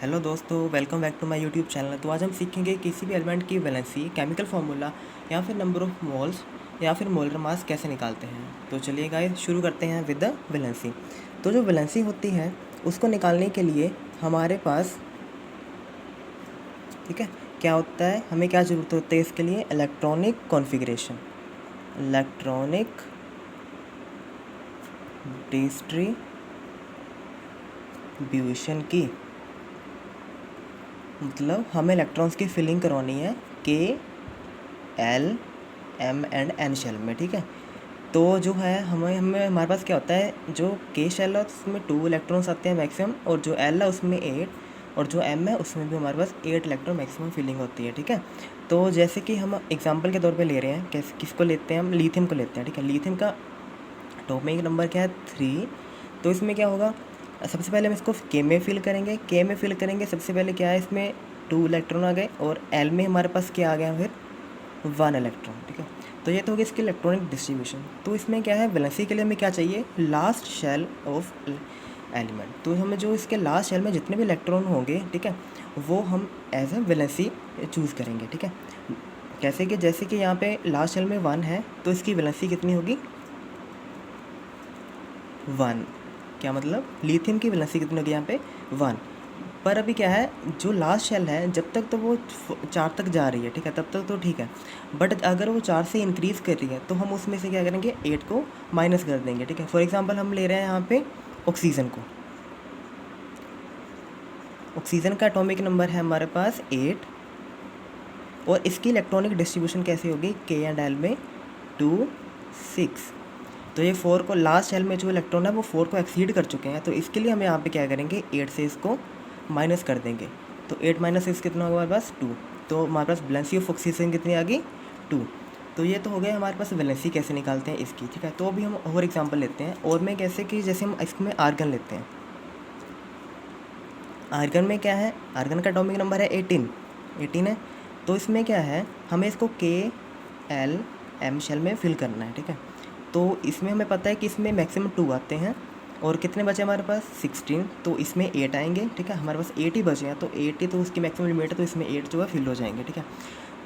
Hello दोस्तों, welcome back to my YouTube channel. तो आज हम सीखेंगे किसी भी एलिमेंट की वैलेंसी, केमिकल फार्मूला या फिर नंबर ऑफ मोल्स या फिर मोलर मास कैसे निकालते हैं। तो चलिए गाइस शुरू करते हैं विद द वैलेंसी। तो जो वैलेंसी होती है उसको निकालने के लिए हमारे पास, ठीक है, क्या होता है, हमें क्या ज़रूरत होती है इसके लिए, इलेक्ट्रॉनिक कॉन्फ़िगरेशन, इलेक्ट्रॉनिक डिस्ट्रीब्यूशन की। मतलब हमें इलेक्ट्रॉन्स की फिलिंग करवानी है K, L, M and N shell में, ठीक है। तो जो है हमें हमें हमारे पास क्या होता है, जो के शेल है उसमें 2 इलेक्ट्रॉन्स आते हैं मैक्सिमम, और जो एल है उसमें 8, और जो एम है उसमें भी हमारे पास 8 इलेक्ट्रॉन मैक्सिमम फिलिंग होती है, ठीक है। तो जैसे कि हम एग्जांपल के तौर पे ले रहे हैं, किसको लेते हैं, हम लिथियम को लेते हैं, ठीक है। लिथियम का एटॉमिक नंबर क्या है, 3। तो इसमें क्या होगा, सबसे पहले हम इसको के में फिल करेंगे। सबसे पहले क्या है, इसमें 2 इलेक्ट्रॉन आ गए, और एल में हमारे पास क्या आ गया, फिर 1 इलेक्ट्रॉन, ठीक है। तो ये तो होगी इसकी इलेक्ट्रॉनिक डिस्ट्रीब्यूशन। तो इसमें क्या है, वैलेंसी के लिए हमें क्या चाहिए, लास्ट शेल ऑफ एलिमेंट। तो हमें जो इसके लास्ट शेल में जितने भी इलेक्ट्रॉन होंगे, ठीक है, वो हम एज ए वैलेंसी चूज़ करेंगे, ठीक है। कैसे कि जैसे कि यहाँ पे लास्ट शेल में 1 है, तो इसकी वैलेंसी कितनी होगी, 1। क्या मतलब, लिथियम की वैलेंसी कितनी होगी यहाँ पे, 1। पर अभी क्या है, जो लास्ट शेल है जब तक तो वो 4 तक जा रही है, ठीक है, तब तक तो ठीक है। बट अगर वो 4 से इंक्रीज़ कर रही है तो हम उसमें से क्या करेंगे, 8 को माइनस कर देंगे, ठीक है। फॉर एग्जांपल हम ले रहे हैं यहाँ पे ऑक्सीजन को। ऑक्सीजन का एटॉमिक नंबर है हमारे पास 8, और इसकी इलेक्ट्रॉनिक डिस्ट्रीब्यूशन कैसी होगी, के एंड एल में 2, 6। तो ये 4 को, लास्ट शेल में जो इलेक्ट्रॉन है वो 4 को एक्सीड कर चुके हैं, तो इसके लिए हम यहाँ पे क्या करेंगे, 8 से इसको माइनस कर देंगे। तो 8 माइनस 6 कितना होगा हमारे पास, 2। तो हमारे पास वैलेंसी ऑफ ऑक्सीजन कितनी आ गई, 2। तो ये तो हो गया हमारे पास वैलेंसी कैसे निकालते हैं इसकी, ठीक है। तो अभी हम और एग्जांपल लेते हैं, और में कैसे कि जैसे हम इसमें आर्गन लेते हैं। आर्गन में क्या है, आर्गन का एटॉमिक नंबर है 18 है। तो इसमें क्या है, हमें इसको के, एल, एम शेल में फिल करना है, ठीक है। तो इसमें हमें पता है कि इसमें मैक्सिमम 2 आते हैं, और कितने बचे हमारे पास, 16। तो इसमें 8 आएंगे, ठीक है। हमारे पास 8 ही बचे हैं, तो 8 ही तो उसकी मैक्सिमम लिमिट है, तो इसमें 8 जो है फिल हो जाएंगे, ठीक है।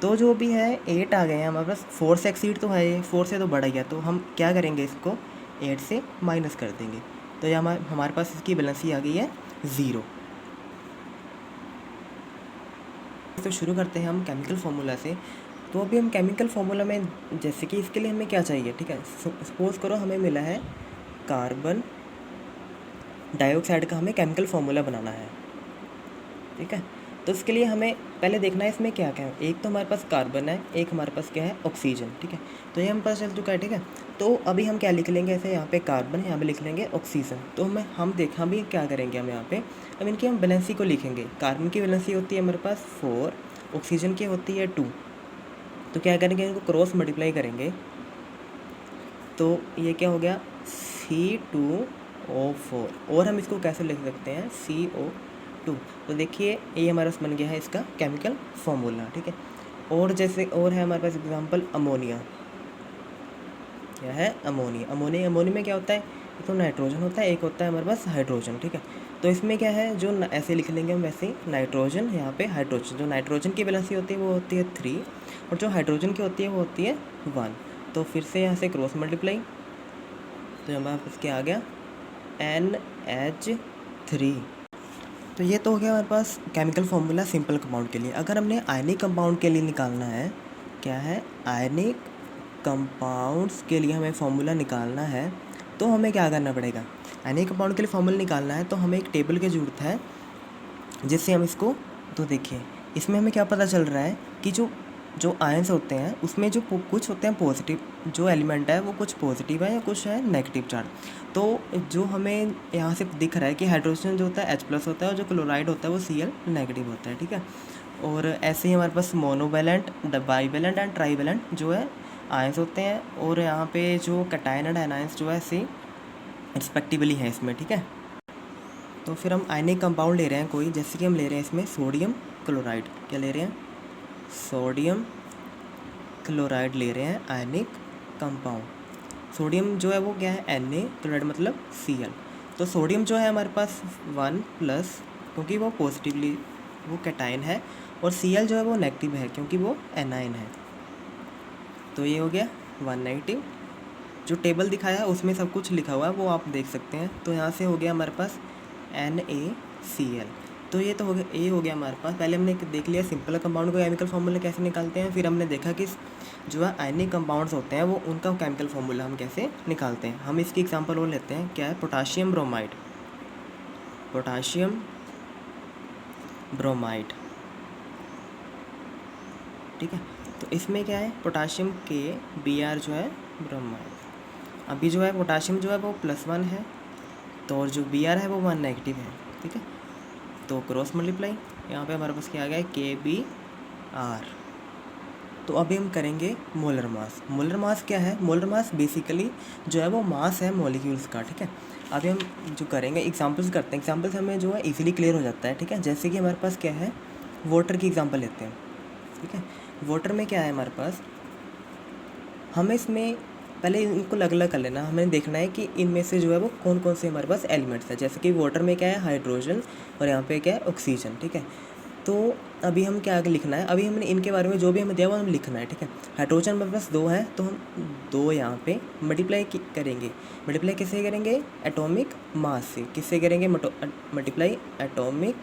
तो जो भी है 8 आ गए हैं हमारे पास, 4 से एक्सीड तो है, ये 4 से तो बढ़ा गया, तो हम क्या करेंगे, इसको 8 से माइनस कर देंगे। तो ये हमारे पास इसकी बैलेंसी आ गई है 0। तो शुरू करते हैं हम केमिकल फार्मूला से। तो अभी हम केमिकल फार्मूला में, जैसे कि इसके लिए हमें क्या चाहिए, ठीक है। सपोज करो हमें मिला है कार्बन डाइऑक्साइड का, हमें केमिकल फार्मूला बनाना है, ठीक है। तो इसके लिए हमें पहले देखना है इसमें क्या क्या है। एक तो हमारे पास कार्बन है, एक हमारे पास क्या है, ऑक्सीजन, ठीक है। तो ये हमें पता चल चुका है, ठीक है। तो अभी हम क्या लिख लेंगे, ऐसे यहाँ पे कार्बन, यहाँ पे लिख लेंगे ऑक्सीजन। तो हम भी क्या करेंगे, हम यहाँ पे अब इनकी हम वैलेंसी को लिखेंगे। कार्बन की वैलेंसी होती है हमारे पास 4, ऑक्सीजन की होती है 2। तो क्या करेंगे, इनको क्रॉस मल्टीप्लाई करेंगे, तो ये क्या हो गया, C2O4। और हम इसको कैसे लिख सकते हैं, CO2। तो देखिए ये हमारा बन गया है इसका केमिकल फार्मूला, ठीक है। और जैसे और है हमारे पास एग्जांपल अमोनिया। क्या है, अमोनिया में क्या होता है, एक तो नाइट्रोजन होता है, एक होता है हमारे पास हाइड्रोजन, ठीक है। तो इसमें क्या है, जो ऐसे लिख लेंगे हम वैसे ही, नाइट्रोजन, यहाँ पे हाइड्रोजन। जो नाइट्रोजन की वैलेंसी होती है वो होती है 3, और जो हाइड्रोजन की होती है वो होती है 1। तो फिर से यहाँ से क्रॉस मल्टीप्लाई, तो हमारे पास क्या आ गया, NH3। तो ये तो हो गया हमारे पास केमिकल फार्मूला सिंपल कंपाउंड के लिए। अगर हमने आयनिक कंपाउंड के लिए निकालना है, क्या है, आयनिक कंपाउंड्स के लिए हमें फार्मूला निकालना है, तो हमें क्या करना पड़ेगा, आयनिक कंपाउंड के लिए फार्मूला निकालना है तो हमें एक टेबल की ज़रूरत है, जिससे हम इसको, तो देखिए इसमें हमें क्या पता चल रहा है कि जो जो आयंस होते हैं उसमें जो कुछ होते हैं पॉजिटिव, जो एलिमेंट है वो कुछ पॉजिटिव है या कुछ है नेगेटिव चार्ज। तो जो हमें यहाँ से दिख रहा है कि हाइड्रोजन जो होता है H+ होता है, और जो क्लोराइड होता है वो Cl नेगेटिव होता है, ठीक है। और ऐसे ही हमारे पास मोनोवैलेंट, बाईवैलेंट एंड ट्राईवैलेंट जो है आयंस होते हैं, और यहाँ पे जो कैटायन एंड एनायंस जो है ऐसे रिस्पेक्टिवली है इसमें, ठीक है। तो फिर हम आयनिक कंपाउंड ले रहे हैं कोई, जैसे कि हम ले रहे हैं इसमें सोडियम क्लोराइड। क्या ले रहे हैं, सोडियम क्लोराइड ले रहे हैं आयनिक कंपाउंड। सोडियम जो है वो क्या है, Na, क्लोराइड मतलब Cl। तो सोडियम जो है हमारे पास 1 + क्योंकि वो पॉजिटिवली वो कैटायन है, और Cl जो है वो नेगेटिव है क्योंकि वो एनायन है। तो ये हो गया 1 जो टेबल दिखाया है उसमें सब कुछ लिखा हुआ है, वो आप देख सकते हैं। तो यहाँ से हो गया हमारे पास NaCl। तो ये तो हो गया, ये हो गया हमारे पास। पहले हमने देख लिया सिंपल कंपाउंड को केमिकल फार्मूला कैसे निकालते हैं, फिर हमने देखा कि जो है आयनिक कंपाउंड्स होते हैं वो उनका केमिकल फार्मूला हम कैसे निकालते हैं। हम इसकी एग्जांपल और लेते हैं, क्या है, पोटाशियम ब्रोमाइड। पोटाशियम ब्रोमाइड, ठीक है। तो इसमें क्या है, पोटाशियम के Br जो है ब्रोमाइड। अभी जो है पोटाशियम जो है वो +1 है, तो और जो Br है वो 1 नेगेटिव है, ठीक है। तो क्रॉस मल्टीप्लाई, यहाँ पे हमारे पास क्या आ गया है, KBr। तो अभी हम करेंगे मोलर मास। मोलर मास क्या है, मोलर मास बेसिकली जो है वो मास है मॉलिक्यूल्स का, ठीक है। अभी हम जो करेंगे एग्जांपल्स करते हैं, एग्जांपल्स हमें जो है इजीली क्लियर हो जाता है, ठीक है। जैसे कि हमारे पास क्या है, वाटर की एग्जांपल लेते हैं, ठीक है। वाटर में क्या है हमारे पास, हमें इसमें पहले इनको अलग अलग कर लेना। हमें देखना है कि इनमें से जो है वो कौन कौन से हमारे पास एलिमेंट्स है। जैसे कि वाटर में क्या है, हाइड्रोजन, और यहाँ पे क्या है, ऑक्सीजन, ठीक है। तो अभी हम क्या आगे लिखना है, अभी हमने इनके बारे में जो भी हमें दिया वो हम लिखना है, ठीक है। हाइड्रोजन हमारे पास 2 है, तो हम 2 यहाँ पे मल्टीप्लाई करेंगे। मल्टीप्लाई किससे करेंगे, एटॉमिक मास से। किससे करेंगे, multiply atomic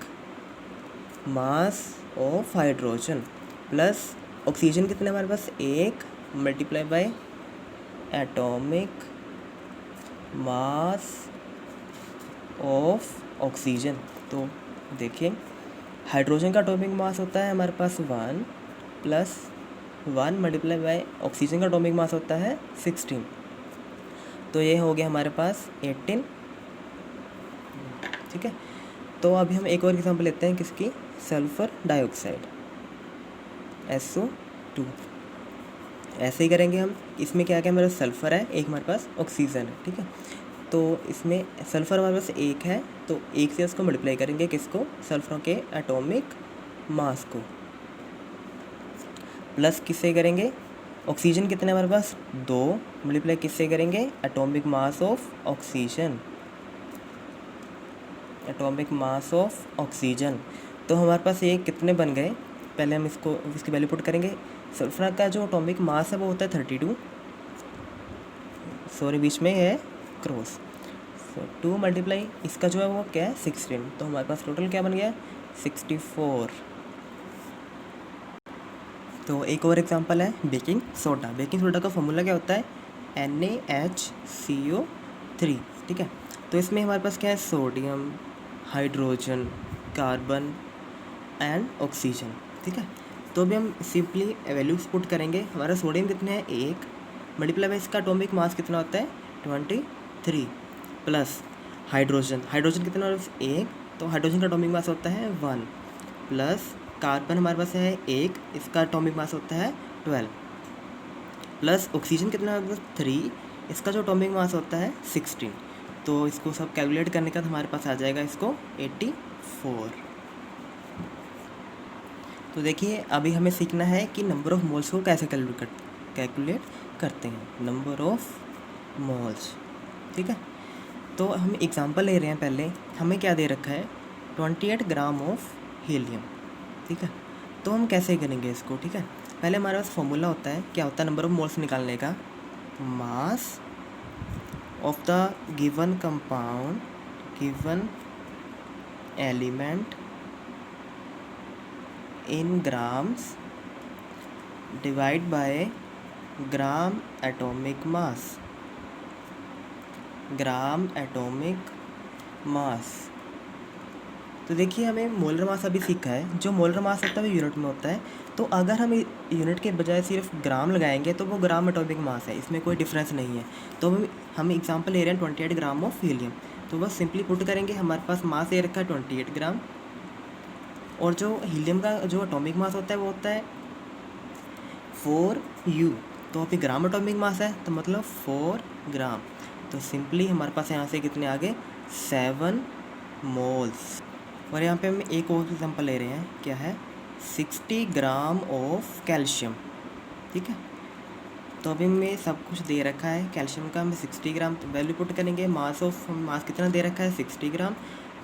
mass of hydrogen plus oxygen कितने हमारे पास, 1, multiply by atomic mass of oxygen. तो देखिए हाइड्रोजन का एटॉमिक मास होता है हमारे पास 1 प्लस 1 मल्टीप्लाई बाय ऑक्सीजन का एटॉमिक मास होता है 16। तो ये हो गया हमारे पास 18, ठीक है। तो अभी हम एक और एग्जांपल लेते हैं, किसकी, सल्फर डाइऑक्साइड SO2। ऐसे ही करेंगे हम। इसमें क्या क्या हमारे सल्फ़र है, एक हमारे पास ऑक्सीजन है, ठीक है। तो इसमें सल्फ़र हमारे पास 1 है, तो 1 से उसको मल्टीप्लाई करेंगे, किसको, सल्फ़र के एटॉमिक मास को, प्लस किससे करेंगे, ऑक्सीजन कितने हमारे पास 2, मल्टीप्लाई किससे करेंगे, atomic mass of oxygen, atomic mass of oxygen. तो हमारे पास ये कितने बन गए, पहले हम इसकी वैल्यू पुट करेंगे। सल्फर का जो एटॉमिक मास है वो होता है 32, सॉरी बीच में है क्रॉस, 2 मल्टीप्लाई इसका जो है वो क्या है 16। तो हमारे पास टोटल क्या बन गया 64। तो एक और एग्जांपल है बेकिंग सोडा। बेकिंग सोडा का फॉर्मूला क्या होता है, NaHCO3, ठीक है। तो इसमें हमारे पास क्या है, sodium, hydrogen, carbon and oxygen, ठीक है। तो अभी हम सिंपली वैल्यूज पुट करेंगे। हमारा सोडियम कितने हैं 1, मल्टीप्लाई बाय इसका एटॉमिक मास कितना होता है 23, प्लस हाइड्रोजन कितना होता है 1, तो हाइड्रोजन का एटॉमिक मास होता है 1, प्लस कार्बन हमारे पास है 1, इसका एटॉमिक मास होता है 12, प्लस ऑक्सीजन कितना होता है 3, इसका जो एटॉमिक मास होता है 16। तो इसको सब कैलकुलेट करने का हमारे पास आ जाएगा इसको 84। तो देखिए अभी हमें सीखना है कि नंबर ऑफ़ मोल्स को कैसे कैलकुलेट करते हैं, नंबर ऑफ़ मोल्स, ठीक है। तो हम एग्जांपल ले रहे हैं। पहले हमें क्या दे रखा है 28 ग्राम ऑफ हीलियम, ठीक है। तो हम कैसे करेंगे इसको, ठीक है। पहले हमारे पास फॉर्मूला होता है, क्या होता है, नंबर ऑफ़ मोल्स निकालने का, mass of the given compound, given element in grams divide by gram atomic mass, gram atomic mass. तो देखिए हमें मोलर मास अभी सीखा है, जो मोलर मास होता है वो यूनिट में होता है। तो अगर हम यूनिट के बजाय सिर्फ ग्राम लगाएंगे तो वो ग्राम एटॉमिक मास है, इसमें कोई डिफरेंस नहीं है। तो हम एग्जांपल ले रहे हैं 28 ग्राम ऑफ हीलियम। तो बस सिंपली पुट करेंगे, हमारे पास मास दे रखा है 28 ग्राम, और जो हीलियम का जो एटॉमिक मास होता है वो होता है 4U। तो अभी ग्राम एटॉमिक मास है तो मतलब 4 ग्राम। तो सिंपली हमारे पास यहाँ से कितने आ गए 7 मोल्स। और यहाँ पे हम एक और एग्जांपल ले रहे हैं, क्या है 60 ग्राम ऑफ कैल्शियम, ठीक है। तो अभी हमें सब कुछ दे रखा है कैल्शियम का, हमें 60 ग्राम वैल्यू पुट करेंगे। मास कितना दे रखा है 60 ग्राम,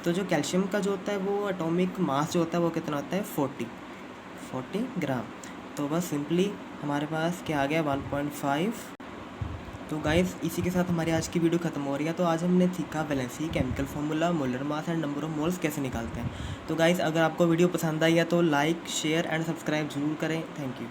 तो जो कैल्शियम का जो होता है वो एटॉमिक मास जो होता है वो कितना होता है 40 ग्राम। तो बस सिंपली हमारे पास क्या आ गया 1.5। तो गाइस इसी के साथ हमारी आज की वीडियो खत्म हो रही है। तो आज हमने सीखा valency, chemical formula, molar mass and number of moles कैसे निकालते हैं। तो गाइस अगर आपको वीडियो पसंद आई है तो लाइक शेयर एंड सब्सक्राइब ज़रूर करें। Thank you.